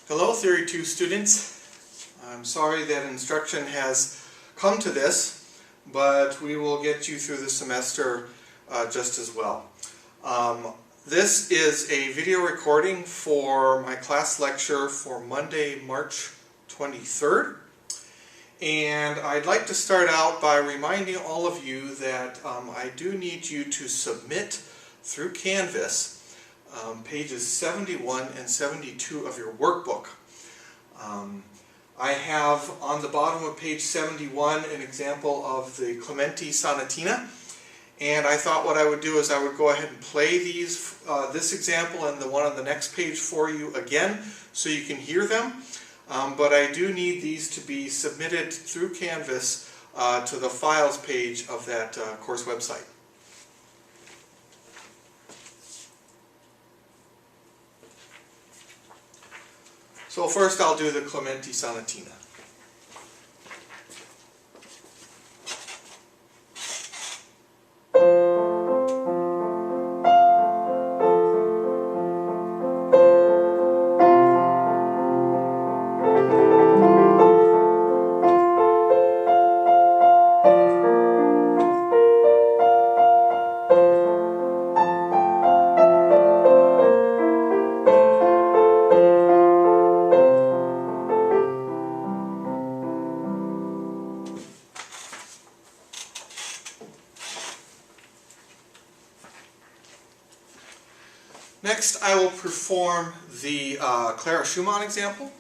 Hello Theory 2 students. I'm sorry that instruction has come to this, but we will get you through the semester just as well. This is a video recording for my class lecture for Monday, March 23rd. And I'd like to start out by reminding all of you that I do need you to submit through Canvas pages 71 and 72 of your workbook. I have on the bottom of page 71 an example of the Clementi Sonatina, and I thought what I would do is I would go ahead and play this example and the one on the next page for you again so you can hear them, but I do need these to be submitted through Canvas to the files page of that course website. So first I'll do the Clementi Sonatina. Next, I will perform the Clara Schumann example.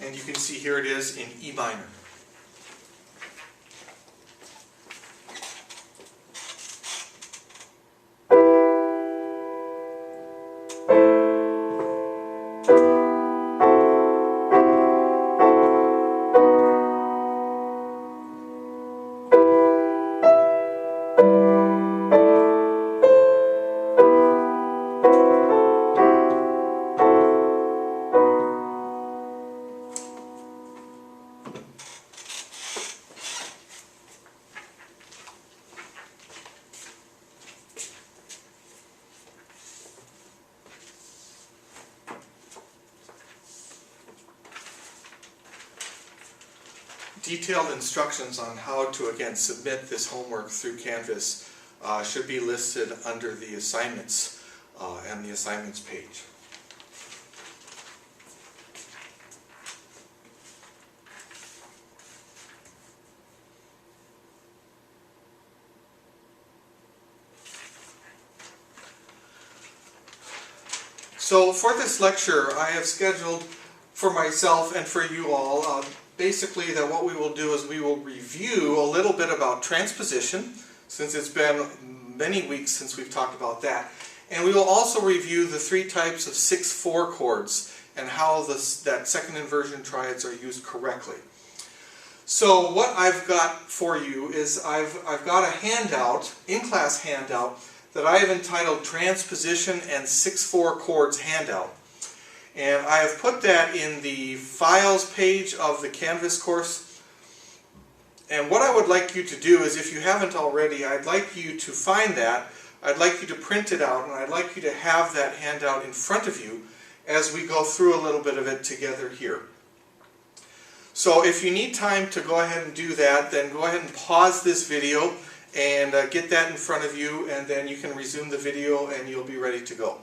And you can see here it is in E minor. Detailed instructions on how to, again, submit this homework through Canvas should be listed under the assignments and the assignments page. So for this lecture, I have scheduled for myself and for you all basically that what we will do is we will review a little bit about transposition, since it's been many weeks since we've talked about that. And we will also review the three types of 6/4 chords and how that second inversion triads are used correctly. So what I've got for you is I've got a handout, in-class handout, that I have entitled Transposition and 6/4 Chords Handout. And I have put that in the files page of the Canvas course. And what I would like you to do is, if you haven't already, I'd like you to find that, I'd like you to print it out, and I'd like you to have that handout in front of you as we go through a little bit of it together here. So if you need time to go ahead and do that, then go ahead and pause this video and get that in front of you, and then you can resume the video and you'll be ready to go.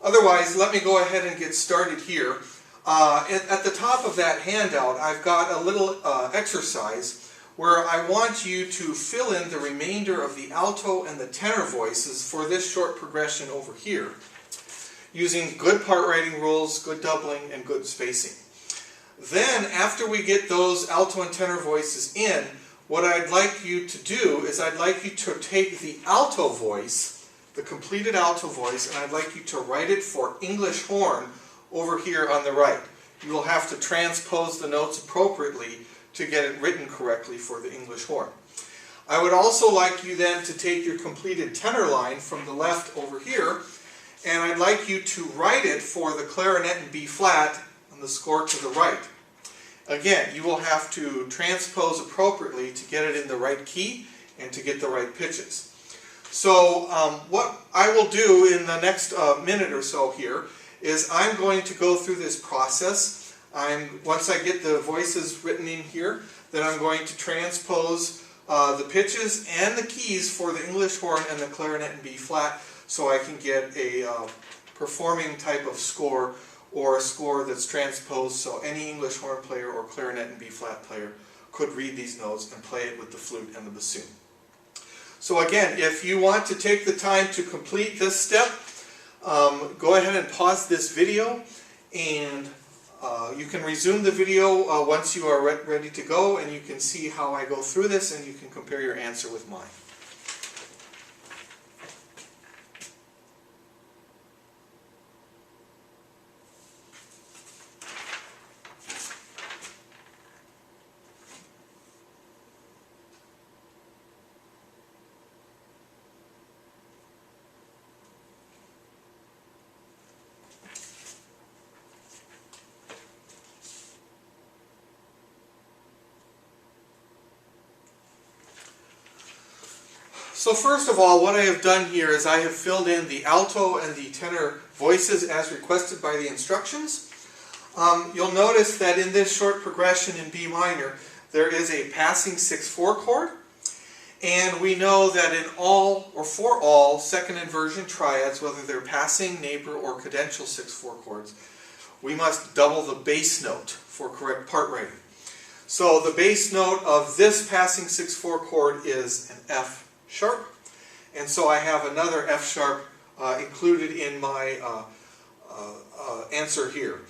Otherwise, let me go ahead and get started here. At the top of that handout, I've got a little exercise where I want you to fill in the remainder of the alto and the tenor voices for this short progression over here, using good part writing rules, good doubling, and good spacing. Then, after we get those alto and tenor voices in, what I'd like you to do is I'd like you to take the alto voice, the completed alto voice, and I'd like you to write it for English horn over here on the right. You will have to transpose the notes appropriately to get it written correctly for the English horn. I would also like you then to take your completed tenor line from the left over here, and I'd like you to write it for the clarinet in B flat, and the score to the right. Again, you will have to transpose appropriately to get it in the right key and to get the right pitches. So what I will do in the next minute or so here is I'm going to go through this process. Once I get the voices written in here, then I'm going to transpose the pitches and the keys for the English horn and the clarinet in B flat, so I can get a performing type of score, or a score that's transposed so any English horn player or clarinet and B flat player could read these notes and play it with the flute and the bassoon. So again, if you want to take the time to complete this step, go ahead and pause this video, and you can resume the video once you are ready to go, and you can see how I go through this, and you can compare your answer with mine. So first of all, what I have done here is I have filled in the alto and the tenor voices as requested by the instructions. You'll notice that in this short progression in B minor, there is a passing 6/4 chord. And we know that in all, or for all, second inversion triads, whether they're passing, neighbor, or cadential 6/4 chords, we must double the bass note for correct part writing. So the bass note of this passing 6/4 chord is an F sharp, and so I have another F sharp included in my answer here.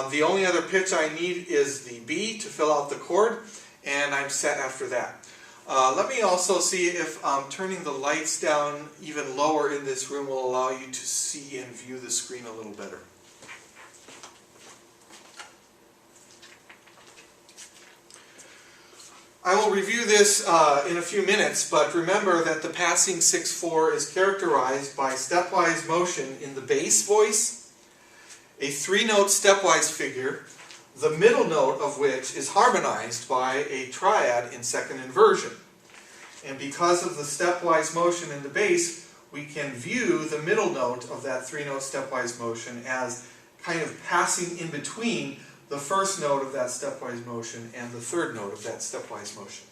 The only other pitch I need is the B to fill out the chord, and I'm set after that. Let me also see if turning the lights down even lower in this room will allow you to see and view the screen a little better. I will review this in a few minutes, but remember that the passing 6/4 is characterized by stepwise motion in the bass voice, a 3-note stepwise figure, the middle note of which is harmonized by a triad in second inversion. And because of the stepwise motion in the bass, we can view the middle note of that 3-note stepwise motion as kind of passing in between the first note of that stepwise motion and the third note of that stepwise motion.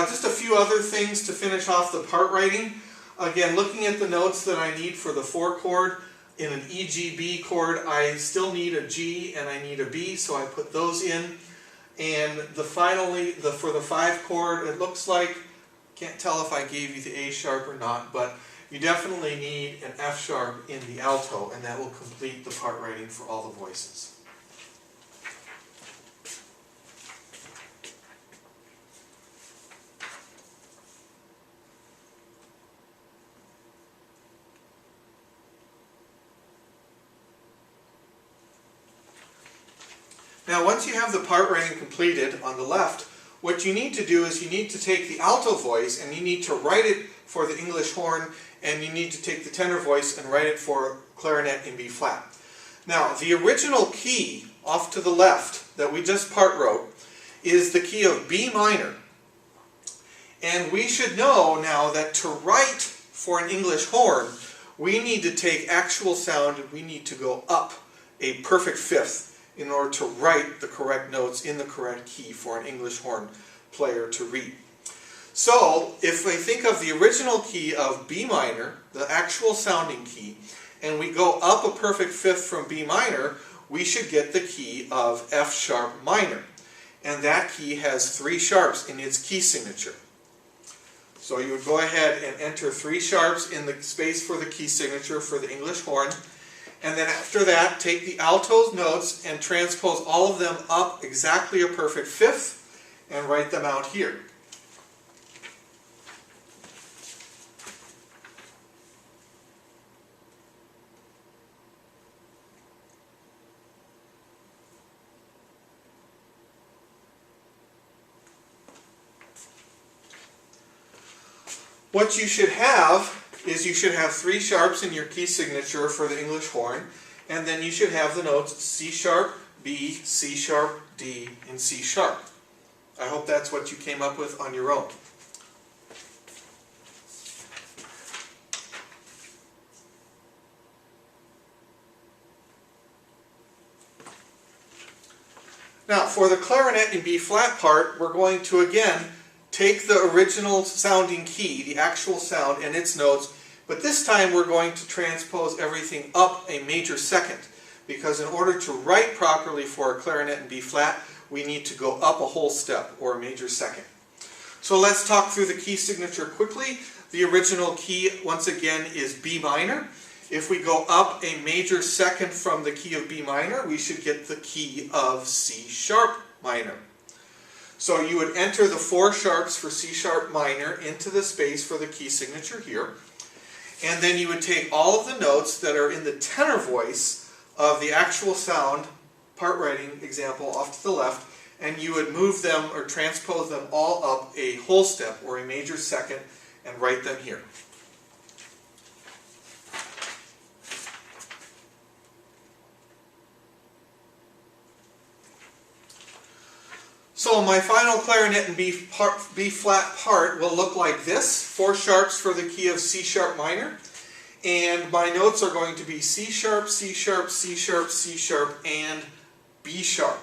Just a few other things to finish off the part writing. Again, looking at the notes that I need for the 4 chord, in an E, G, B chord, I still need a G and I need a B, so I put those in. And for the 5 chord, it looks like, can't tell if I gave you the A sharp or not, but you definitely need an F sharp in the alto, and that will complete the part writing for all the voices. Now, once you have the part writing completed on the left, what you need to do is you need to take the alto voice and you need to write it for the English horn, and you need to take the tenor voice and write it for clarinet in B flat. Now, the original key off to the left that we just part wrote is the key of B minor. And we should know now that to write for an English horn, we need to take actual sound and we need to go up a perfect fifth in order to write the correct notes in the correct key for an English horn player to read. So, if we think of the original key of B minor, the actual sounding key, and we go up a perfect fifth from B minor, we should get the key of F sharp minor. And that key has 3 sharps in its key signature. So you would go ahead and enter 3 sharps in the space for the key signature for the English horn. And then after that, take the alto notes and transpose all of them up exactly a perfect fifth and write them out here. What you should have is you should have 3 sharps in your key signature for the English horn, and then you should have the notes C sharp, B, C sharp, D, and C sharp. I hope that's what you came up with on your own. Now, for the clarinet in B flat part, we're going to again take the original sounding key, the actual sound and its notes, but this time we're going to transpose everything up a major second, because in order to write properly for a clarinet in B flat, we need to go up a whole step, or a major second. So let's talk through the key signature quickly. The original key, once again, is B minor. If we go up a major second from the key of B minor, we should get the key of C sharp minor. So you would enter the 4 sharps for C sharp minor into the space for the key signature here. And then you would take all of the notes that are in the tenor voice of the actual sound, part writing example off to the left, and you would move them or transpose them all up a whole step or a major second and write them here. So my final clarinet in B flat part will look like this. 4 sharps for the key of C sharp minor. And my notes are going to be C sharp, C sharp, C sharp, C sharp, and B sharp.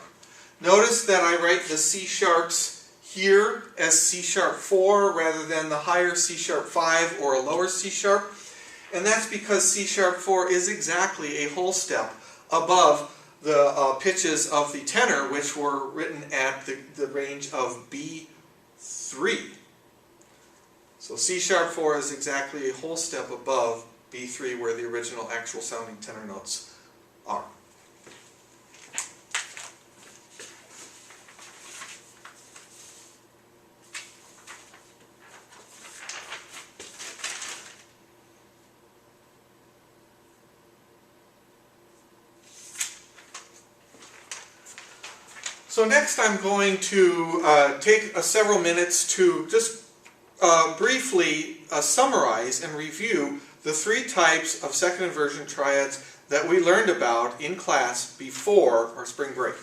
Notice that I write the C sharps here as C sharp 4 rather than the higher C sharp 5 or a lower C sharp. And that's because C sharp 4 is exactly a whole step above the pitches of the tenor, which were written at the range of B3. So C sharp 4 is exactly a whole step above B3, where the original actual sounding tenor notes are. So next I'm going to take several minutes to just briefly summarize and review the 3 types of second inversion triads that we learned about in class before our spring break.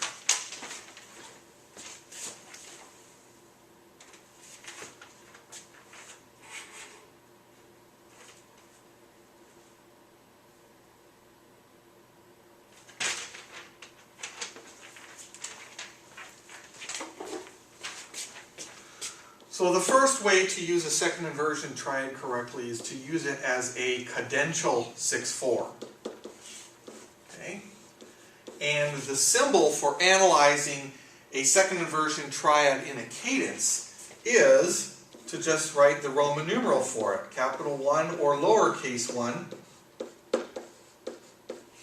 So the first way to use a second inversion triad correctly is to use it as a cadential 6/4. Okay? And the symbol for analyzing a second inversion triad in a cadence is to just write the Roman numeral for it, capital 1 or lowercase 1,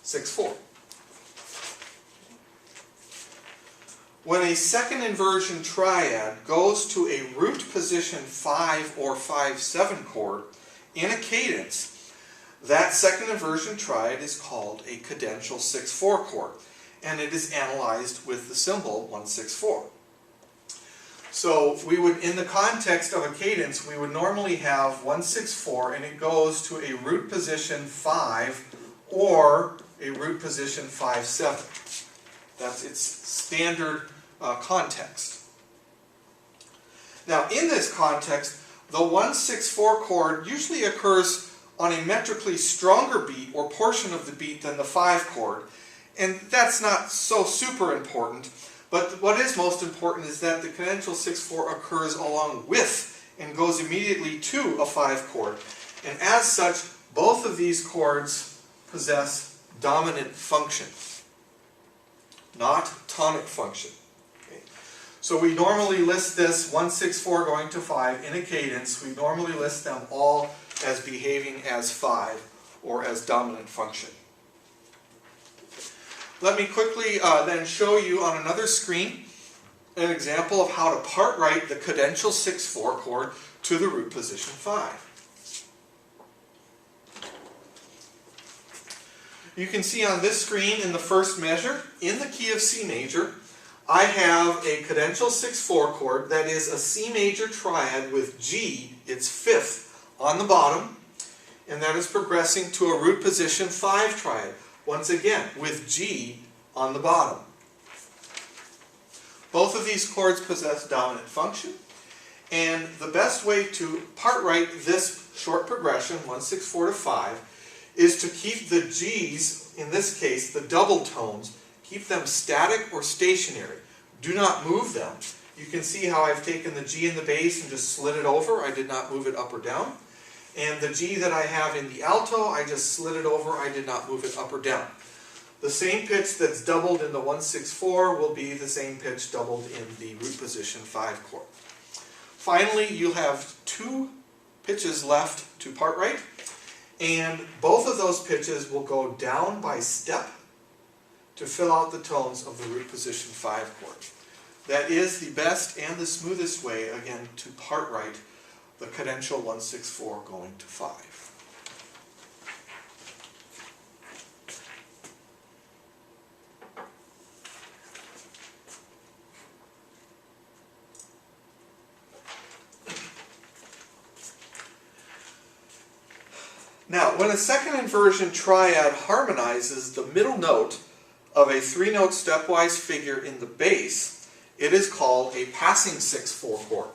6/4. When a second inversion triad goes to a root position 5 or 5/7 chord in a cadence, that second inversion triad is called a cadential 6/4 chord, and it is analyzed with the symbol 1/6/4. So we would, in the context of a cadence, we would normally have 1/6/4, and it goes to a root position 5 or a root position 5/7. That's its standard context. Now, in this context, the 1/6/4 chord usually occurs on a metrically stronger beat or portion of the beat than the 5 chord, and that's not so super important. But what is most important is that the cadential 6/4 occurs along with and goes immediately to a 5 chord, and as such, both of these chords possess dominant function, not tonic function. So we normally list this 1/6/4 going to 5 in a cadence. We normally list them all as behaving as 5 or as dominant function. Let me quickly then show you on another screen an example of how to part write the cadential 6/4 chord to the root position 5. You can see on this screen in the first measure, in the key of C major, I have a cadential 6/4 chord that is a C major triad with G, its 5th, on the bottom, and that is progressing to a root position 5 triad. once again, with G on the bottom. Both of these chords possess dominant function, and the best way to part write this short progression, 1, 6, 4 to 5, is to keep the G's, in this case, the double tones, keep them static or stationary. Do not move them. You can see how I've taken the G in the bass and just slid it over. I did not move it up or down. And the G that I have in the alto, I just slid it over. I did not move it up or down. The same pitch that's doubled in the 1-6-4 will be the same pitch doubled in the root position 5 chord. Finally, you'll have 2 pitches left to part write, and both of those pitches will go down by step to fill out the tones of the root position 5 chord. That is the best and the smoothest way, again, to part write the cadential 1-6-4 going to 5. Now, when a second inversion triad harmonizes the middle note of a 3-note stepwise figure in the bass, it is called a passing 6-4 chord.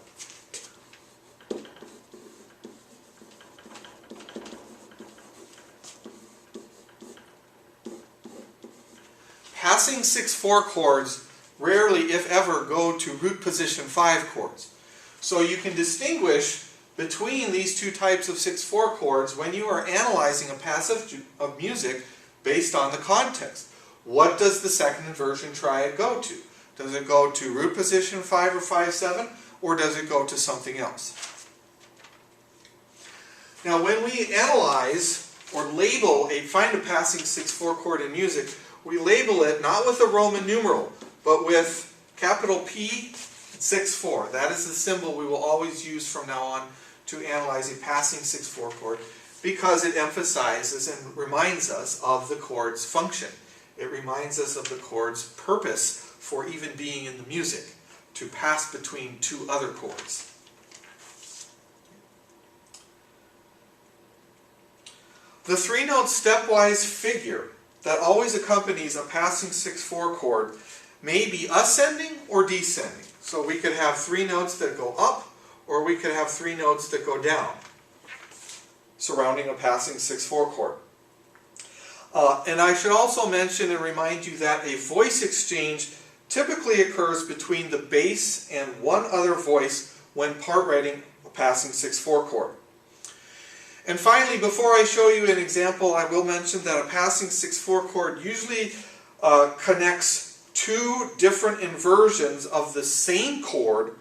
Passing 6-4 chords rarely, if ever, go to root position 5 chords. So you can distinguish between these 2 types of 6-4 chords when you are analyzing a passage of music based on the context. What does the second inversion triad go to? Does it go to root position 5 or 5-7, or does it go to something else? Now, when we analyze or label find a passing 6-4 chord in music, we label it not with a Roman numeral, but with capital P 6-4. That is the symbol we will always use from now on to analyze a passing 6-4 chord, because it emphasizes and reminds us of the chord's function. It reminds us of the chord's purpose for even being in the music, to pass between 2 other chords. The 3-note stepwise figure that always accompanies a passing 6-4 chord may be ascending or descending. So we could have 3 notes that go up, or we could have 3 notes that go down, surrounding a passing 6-4 chord. And I should also mention and remind you that a voice exchange typically occurs between the bass and one other voice when part writing a passing 6-4 chord. And finally, before I show you an example, I will mention that a passing 6-4 chord usually connects 2 different inversions of the same chord,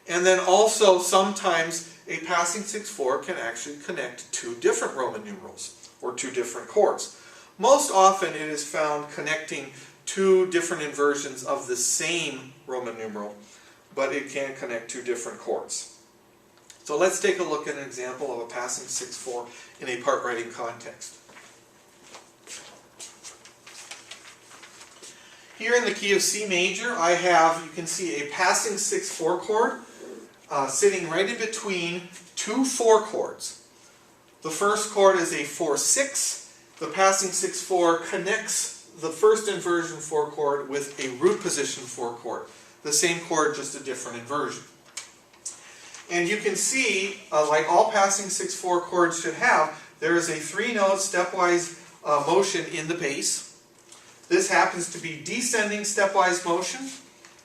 and then also sometimes a passing 6-4 can actually connect 2 different Roman numerals, or 2 different chords. Most often it is found connecting 2 different inversions of the same Roman numeral, but it can connect 2 different chords. So let's take a look at an example of a passing 6-4 in a part writing context. Here in the key of C major, I have, you can see, a passing 6-4 chord sitting right in between 2 4 chords. The first chord is a 4-6. The passing 6-4 connects the first inversion 4 chord with a root position 4 chord. The same chord, just a different inversion. And you can see, like all passing 6-4 chords should have, there is a 3-note stepwise motion in the bass. This happens to be descending stepwise motion.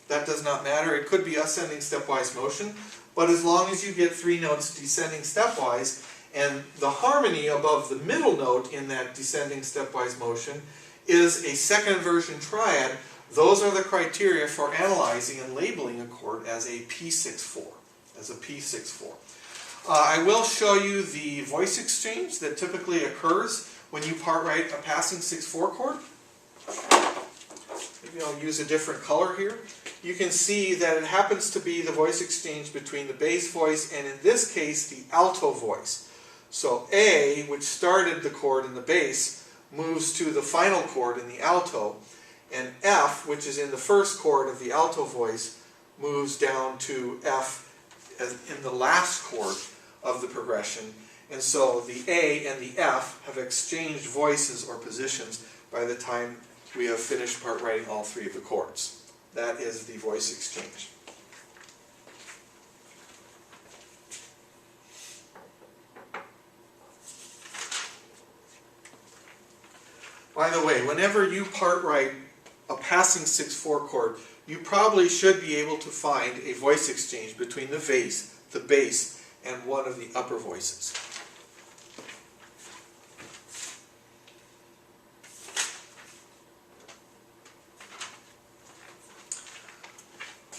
That does not matter. It could be ascending stepwise motion. But as long as you get 3 notes descending stepwise, and the harmony above the middle note in that descending stepwise motion is a second inversion triad, those are the criteria for analyzing and labeling a chord as a P6-4. I will show you the voice exchange that typically occurs when you part write a passing 6-4 chord. Maybe I'll use a different color here. You can see that it happens to be the voice exchange between the bass voice and, in this case, the alto voice. So A, which started the chord in the bass, moves to the final chord in the alto, and F, which is in the first chord of the alto voice, moves down to F as in the last chord of the progression. And so the A and the F have exchanged voices or positions by the time we have finished part writing all three of the chords. That is the voice exchange. By the way, whenever you part write a passing 6/4 chord, you probably should be able to find a voice exchange between the bass, and one of the upper voices.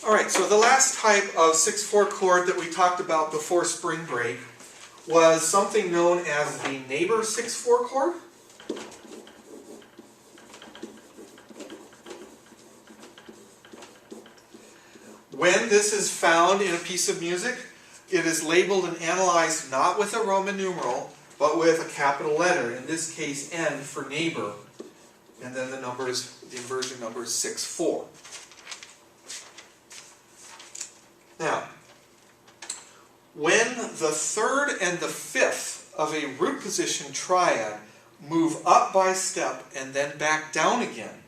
Alright, so the last type of 6/4 chord that we talked about before spring break was something known as the neighbor 6/4 chord. When this is found in a piece of music, it is labeled and analyzed not with a Roman numeral, but with a capital letter, in this case N for neighbor, and then the inversion number is 6/4. Now, when the third and the fifth of a root position triad move up by step and then back down again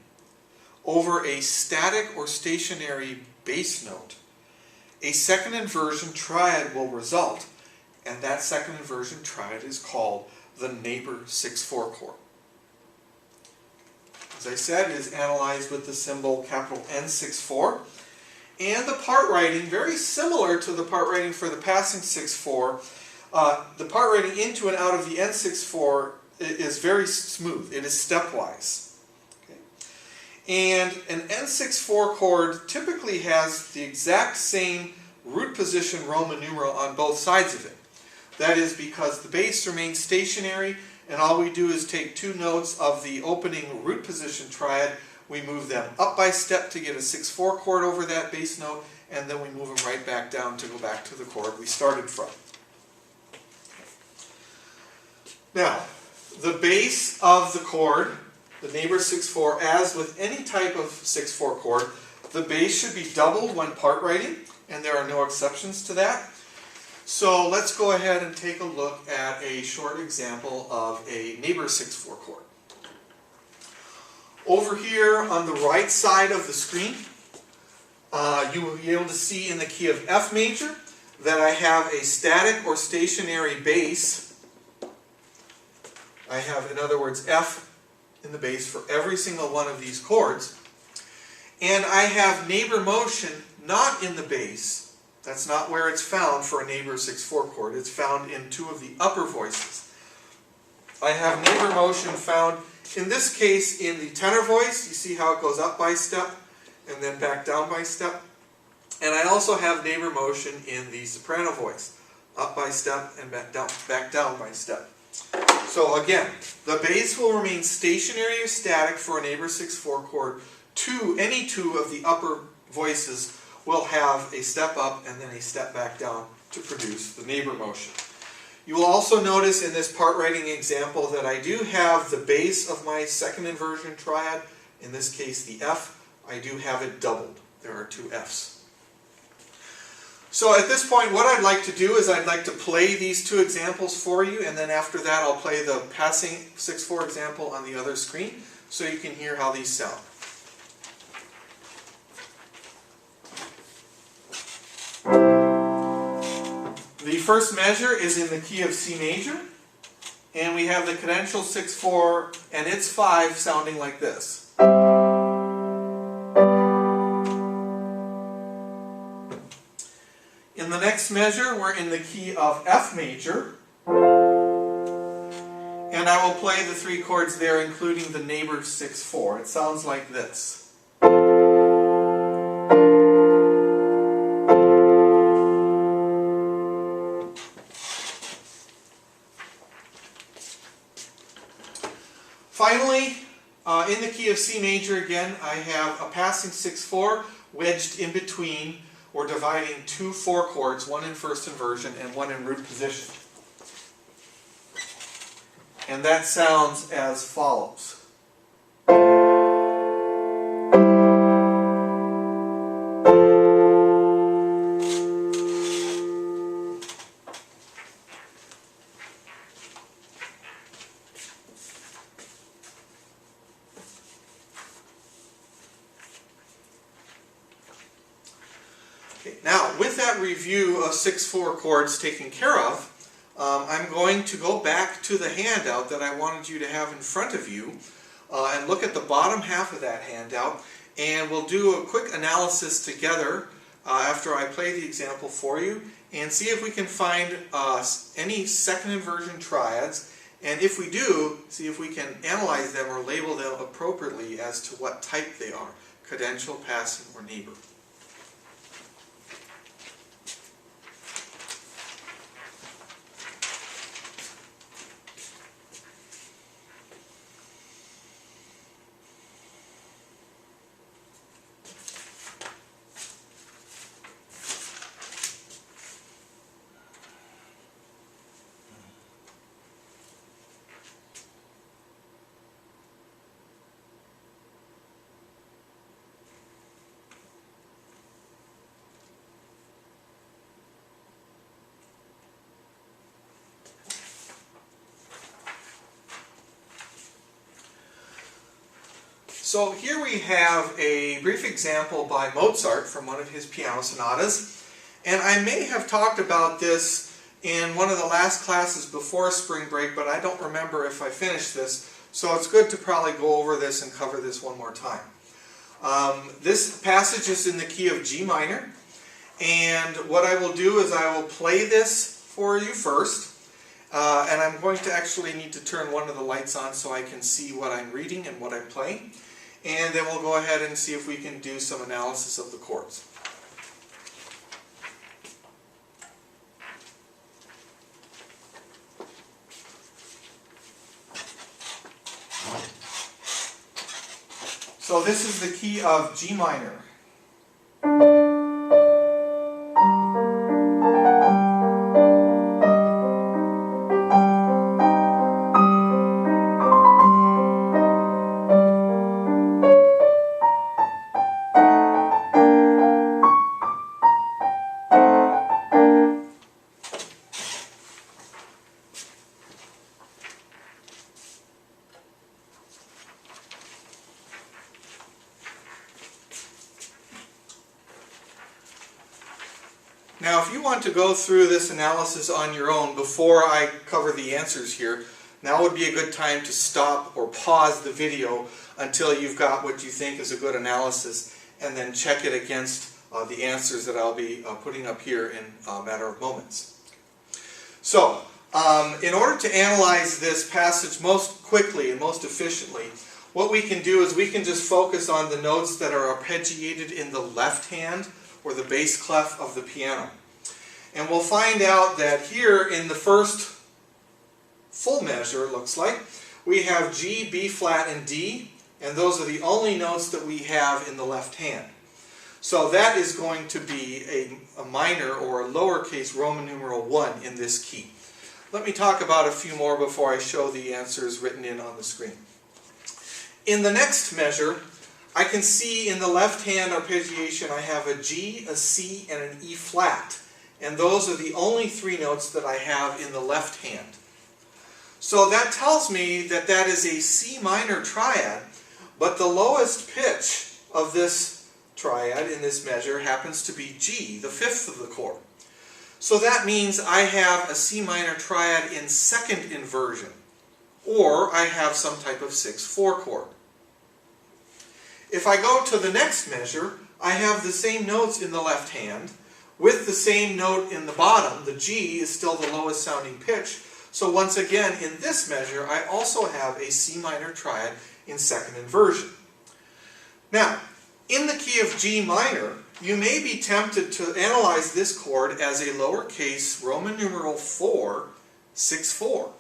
over a static or stationary bass note, a second inversion triad will result, and that second inversion triad is called the neighbor 6/4 chord. As I said, it is analyzed with the symbol capital N6/4, and the part writing, very similar to the part writing for the passing 6/4, the part writing into and out of the N6/4 is very smooth. It is stepwise. And an N6/4 chord typically has the exact same root position Roman numeral on both sides of it. That is because the bass remains stationary, and all we do is take two notes of the opening root position triad, we move them up by step to get a 6/4 chord over that bass note, and then we move them right back down to go back to the chord we started from. Now, the bass of the chord, the neighbor 6/4, as with any type of 6/4 chord, the bass should be doubled when part writing, and there are no exceptions to that. So let's go ahead and take a look at a short example of a neighbor 6/4 chord. Over here on the right side of the screen, you will be able to see in the key of F major that I have a static or stationary bass. I have, in other words, F in the bass for every single one of these chords. And I have neighbor motion not in the bass. That's not where it's found for a neighbor 6/4 chord. It's found in two of the upper voices. I have neighbor motion found, in this case, in the tenor voice. You see how it goes up by step and then back down by step. And I also have neighbor motion in the soprano voice, up by step and back down by step. So again, the bass will remain stationary or static for a neighbor 6/4 chord. Any two of the upper voices will have a step up and then a step back down to produce the neighbor motion. You will also notice in this part writing example that I do have the bass of my second inversion triad, in this case the F, I do have it doubled. There are two Fs. So at this point, what I'd like to do is I'd like to play these two examples for you, and then after that I'll play the passing 6/4 example on the other screen so you can hear how these sound. The first measure is in the key of C major, and we have the cadential 6/4 and its 5 sounding like this. In the next measure, we're in the key of F major, and I will play the three chords there, including the neighbor 6/4. It sounds like this. Finally, in the key of C major again, I have a passing 6/4 wedged in between, or dividing two 4 chords, one in first inversion and one in root position. And that sounds as follows. Okay, now with that review of 6/4 chords taken care of, I'm going to go back to the handout that I wanted you to have in front of you and look at the bottom half of that handout, and we'll do a quick analysis together after I play the example for you and see if we can find any second inversion triads, and if we do, see if we can analyze them or label them appropriately as to what type they are: cadential, passing, or neighbor. So here we have a brief example by Mozart from one of his piano sonatas, and I may have talked about this in one of the last classes before spring break, but I don't remember if I finished this, so it's good to probably go over this and cover this one more time. This passage is in the key of G minor, and what I will do is I will play this for you first, and I'm going to actually need to turn one of the lights on so I can see what I'm reading and what I'm playing. And then we'll go ahead and see if we can do some analysis of the chords. So this is the key of G minor. Now, if you want to go through this analysis on your own before I cover the answers here, now would be a good time to stop or pause the video until you've got what you think is a good analysis, and then check it against the answers that I'll be putting up here in a matter of moments. So, in order to analyze this passage most quickly and most efficiently, what we can do is we can just focus on the notes that are arpeggiated in the left hand, or the bass clef of the piano. And we'll find out that here in the first full measure, it looks like, we have G, B flat, and D, and those are the only notes that we have in the left hand. So that is going to be a minor or a lowercase Roman numeral 1 in this key. Let me talk about a few more before I show the answers written in on the screen. In the next measure, I can see in the left hand arpeggiation I have a G, a C, and an E flat. And those are the only three notes that I have in the left hand. So that tells me that that is a C minor triad, but the lowest pitch of this triad in this measure happens to be G, the fifth of the chord. So that means I have a C minor triad in second inversion, or I have some type of 6/4 chord. If I go to the next measure, I have the same notes in the left hand, with the same note in the bottom. The G is still the lowest sounding pitch. So once again, in this measure, I also have a C minor triad in second inversion. Now, in the key of G minor, you may be tempted to analyze this chord as a lowercase Roman numeral 4, 6/4.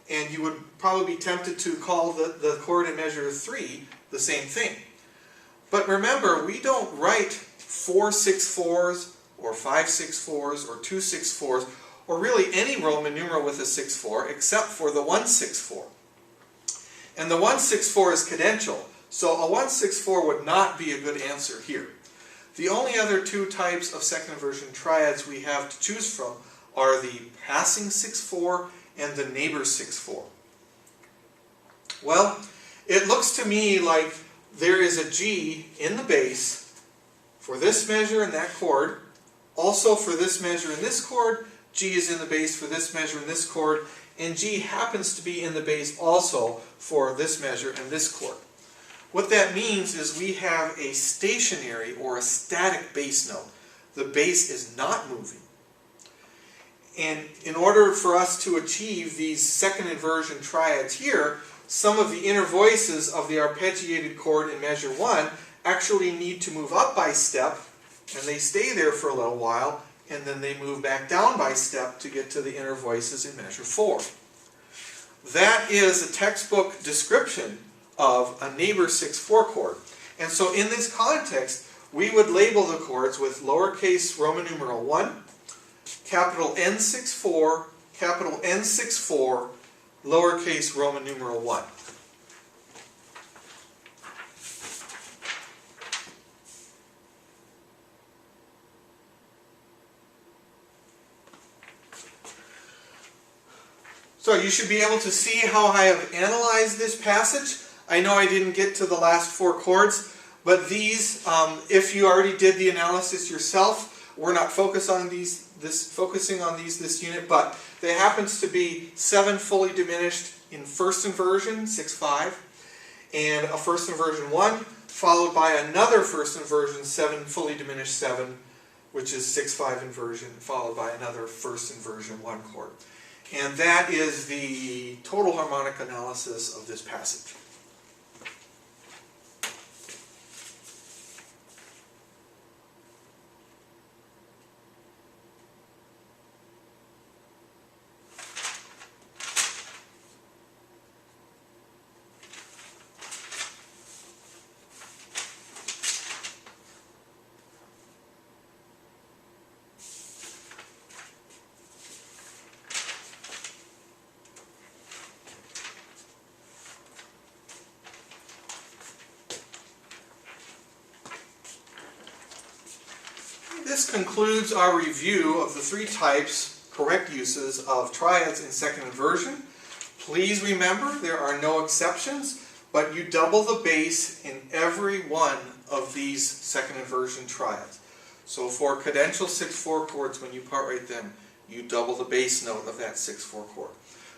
And you would probably be tempted to call the chord in measure 3 the same thing. But remember, we don't write 4 6/4s or 5 6/4s or 2 6/4s or really any Roman numeral with a 6/4 except for the 1 6/4. And the 1 6/4 is cadential, so a 1 6/4 would not be a good answer here. The only other two types of second inversion triads we have to choose from are the passing 6/4 and the neighbor 6/4. Well, it looks to me like there is a G in the bass for this measure and that chord, also for this measure and this chord, G is in the bass for this measure and this chord, and G happens to be in the bass also for this measure and this chord. What that means is we have a stationary or a static bass note. The bass is not moving. And in order for us to achieve these second inversion triads here, some of the inner voices of the arpeggiated chord in measure 1 actually need to move up by step, and they stay there for a little while, and then they move back down by step to get to the inner voices in measure 4. That is a textbook description of a neighbor 6/4 chord. And so in this context, we would label the chords with lowercase Roman numeral 1, capital N6/4, capital N6/4, lowercase Roman numeral 1. So you should be able to see how I have analyzed this passage. I know I didn't get to the last 4 chords, but these, if you already did the analysis yourself, we're not focusing on these this unit, but there happens to be 7 fully diminished in first inversion, 6/5, and a first inversion 1, followed by another first inversion 7 fully diminished 7, which is 6/5 inversion, followed by another first inversion 1 chord. And that is the total harmonic analysis of this passage. This concludes our review of the 3 types, correct uses of triads in second inversion. Please remember there are no exceptions, but you double the bass in every one of these second inversion triads. So for cadential 6/4 chords, when you part write them, you double the bass note of that 6/4 chord.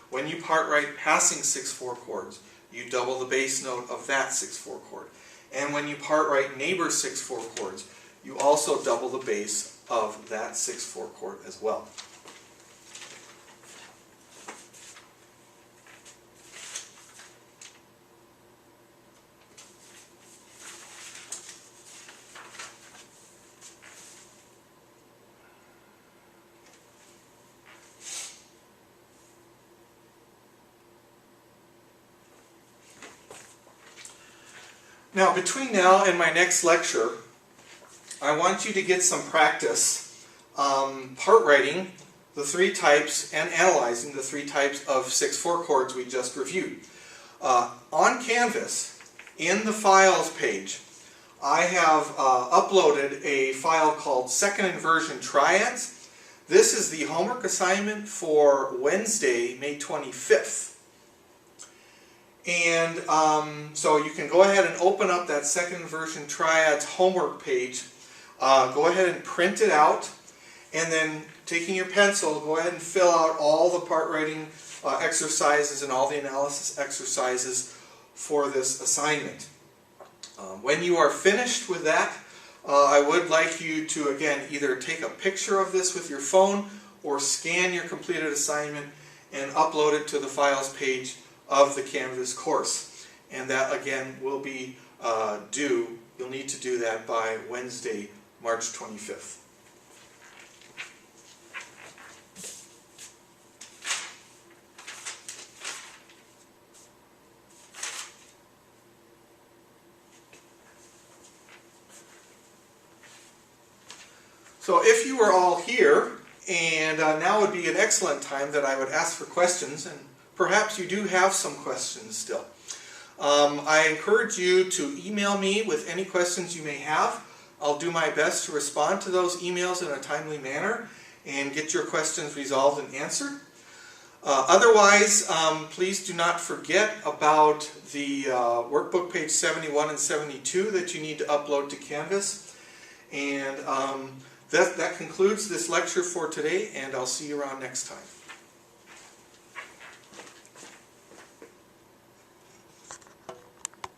When you part write passing 6/4 chords, you double the bass note of that 6/4 chord. And when you part write neighbor 6/4 chords, you also double the bass of that 6/4 chord as well. Now, between now and my next lecture, I want you to get some practice part writing the 3 types and analyzing the 3 types of 6/4 chords we just reviewed. On Canvas, in the Files page, I have uploaded a file called Second Inversion Triads. This is the homework assignment for Wednesday, May 25th. And so you can go ahead and open up that Second Inversion Triads homework page. Go ahead and print it out, and then taking your pencil, go ahead and fill out all the part writing exercises and all the analysis exercises for this assignment. When you are finished with that, I would like you to, again, either take a picture of this with your phone or scan your completed assignment and upload it to the Files page of the Canvas course. And that, again, will be due. You'll need to do that by Wednesday, March 25th. So if you are all here, and now would be an excellent time that I would ask for questions, and perhaps you do have some questions still. I encourage you to email me with any questions you may have. I'll do my best to respond to those emails in a timely manner and get your questions resolved and answered. Otherwise, please do not forget about the workbook page 71 and 72 that you need to upload to Canvas. And that concludes this lecture for today, and I'll see you around next time.